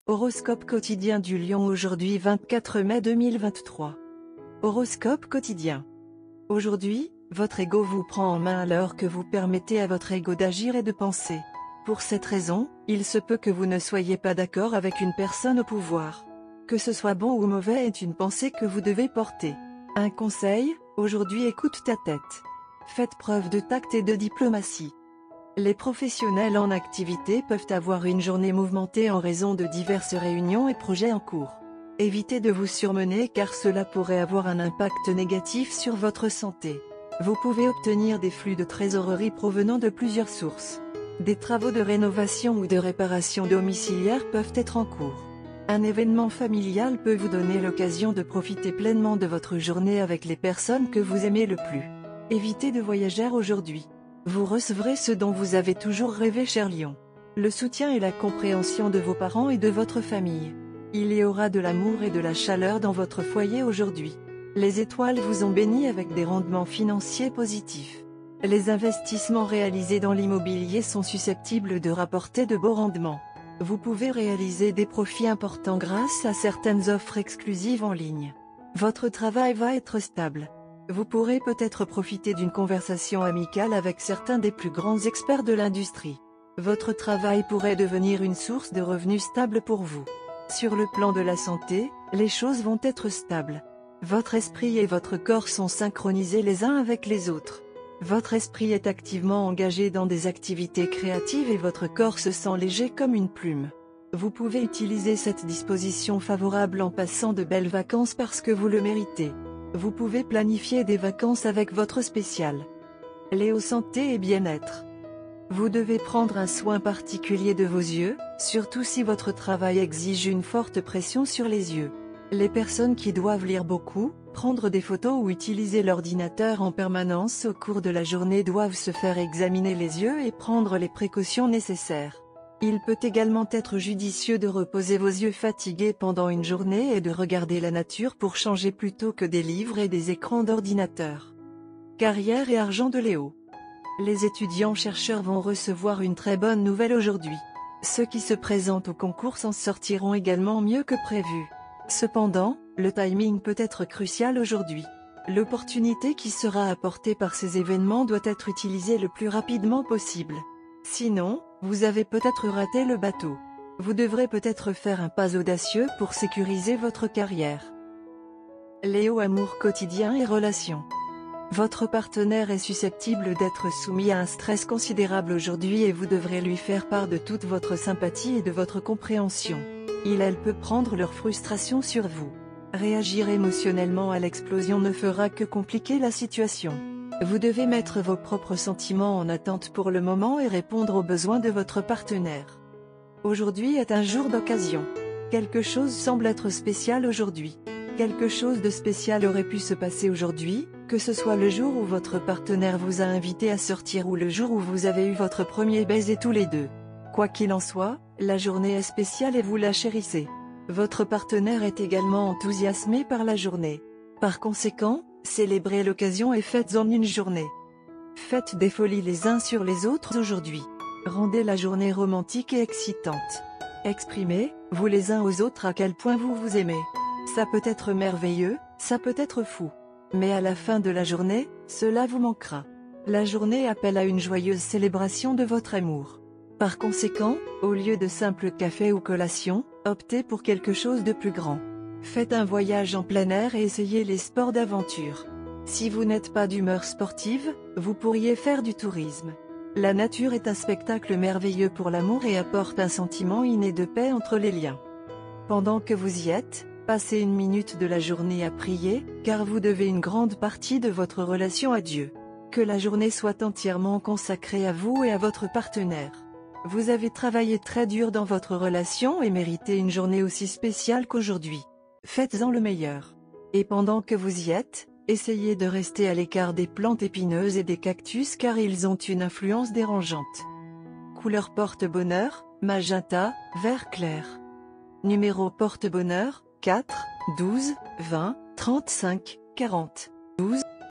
Horoscope quotidien du Lion aujourd'hui 24 mai 2023. Horoscope quotidien. Aujourd'hui, votre ego vous prend en main alors que vous permettez à votre ego d'agir et de penser. Pour cette raison, il se peut que vous ne soyez pas d'accord avec une personne au pouvoir. Que ce soit bon ou mauvais est une pensée que vous devez porter. Un conseil, aujourd'hui écoute ta tête. Faites preuve de tact et de diplomatie. Les professionnels en activité peuvent avoir une journée mouvementée en raison de diverses réunions et projets en cours. Évitez de vous surmener car cela pourrait avoir un impact négatif sur votre santé. Vous pouvez obtenir des flux de trésorerie provenant de plusieurs sources. Des travaux de rénovation ou de réparation domiciliaire peuvent être en cours. Un événement familial peut vous donner l'occasion de profiter pleinement de votre journée avec les personnes que vous aimez le plus. Évitez de voyager aujourd'hui. Vous recevrez ce dont vous avez toujours rêvé, cher Lion. Le soutien et la compréhension de vos parents et de votre famille. Il y aura de l'amour et de la chaleur dans votre foyer aujourd'hui. Les étoiles vous ont béni avec des rendements financiers positifs. Les investissements réalisés dans l'immobilier sont susceptibles de rapporter de beaux rendements. Vous pouvez réaliser des profits importants grâce à certaines offres exclusives en ligne. Votre travail va être stable. Vous pourrez peut-être profiter d'une conversation amicale avec certains des plus grands experts de l'industrie. Votre travail pourrait devenir une source de revenus stable pour vous. Sur le plan de la santé, les choses vont être stables. Votre esprit et votre corps sont synchronisés les uns avec les autres. Votre esprit est activement engagé dans des activités créatives et votre corps se sent léger comme une plume. Vous pouvez utiliser cette disposition favorable en passant de belles vacances parce que vous le méritez. Vous pouvez planifier des vacances avec votre spécial. Léo, santé et bien-être. Vous devez prendre un soin particulier de vos yeux, surtout si votre travail exige une forte pression sur les yeux. Les personnes qui doivent lire beaucoup, prendre des photos ou utiliser l'ordinateur en permanence au cours de la journée doivent se faire examiner les yeux et prendre les précautions nécessaires. Il peut également être judicieux de reposer vos yeux fatigués pendant une journée et de regarder la nature pour changer plutôt que des livres et des écrans d'ordinateur. Carrière et argent de Léo. Les étudiants-chercheurs vont recevoir une très bonne nouvelle aujourd'hui. Ceux qui se présentent au concours s'en sortiront également mieux que prévu. Cependant, le timing peut être crucial aujourd'hui. L'opportunité qui sera apportée par ces événements doit être utilisée le plus rapidement possible. Sinon, vous avez peut-être raté le bateau. Vous devrez peut-être faire un pas audacieux pour sécuriser votre carrière. Léo, amour quotidien et relations. Votre partenaire est susceptible d'être soumis à un stress considérable aujourd'hui et vous devrez lui faire part de toute votre sympathie et de votre compréhension. Elle peut prendre leur frustration sur vous. Réagir émotionnellement à l'explosion ne fera que compliquer la situation. Vous devez mettre vos propres sentiments en attente pour le moment et répondre aux besoins de votre partenaire. Aujourd'hui est un jour d'occasion. Quelque chose semble être spécial aujourd'hui. Quelque chose de spécial aurait pu se passer aujourd'hui, que ce soit le jour où votre partenaire vous a invité à sortir ou le jour où vous avez eu votre premier baiser tous les deux. Quoi qu'il en soit, la journée est spéciale et vous la chérissez. Votre partenaire est également enthousiasmé par la journée. Par conséquent, célébrez l'occasion et faites-en une journée. Faites des folies les uns sur les autres aujourd'hui. Rendez la journée romantique et excitante. Exprimez, vous les uns aux autres à quel point vous vous aimez. Ça peut être merveilleux, ça peut être fou. Mais à la fin de la journée, cela vous manquera. La journée appelle à une joyeuse célébration de votre amour. Par conséquent, au lieu de simple café ou collation, optez pour quelque chose de plus grand. Faites un voyage en plein air et essayez les sports d'aventure. Si vous n'êtes pas d'humeur sportive, vous pourriez faire du tourisme. La nature est un spectacle merveilleux pour l'amour et apporte un sentiment inné de paix entre les liens. Pendant que vous y êtes, passez une minute de la journée à prier, car vous devez une grande partie de votre relation à Dieu. Que la journée soit entièrement consacrée à vous et à votre partenaire. Vous avez travaillé très dur dans votre relation et méritez une journée aussi spéciale qu'aujourd'hui. Faites-en le meilleur. Et pendant que vous y êtes, essayez de rester à l'écart des plantes épineuses et des cactus car ils ont une influence dérangeante. Couleur porte-bonheur, magenta, vert clair. Numéro porte-bonheur, 4, 12, 20, 35, 40. 12.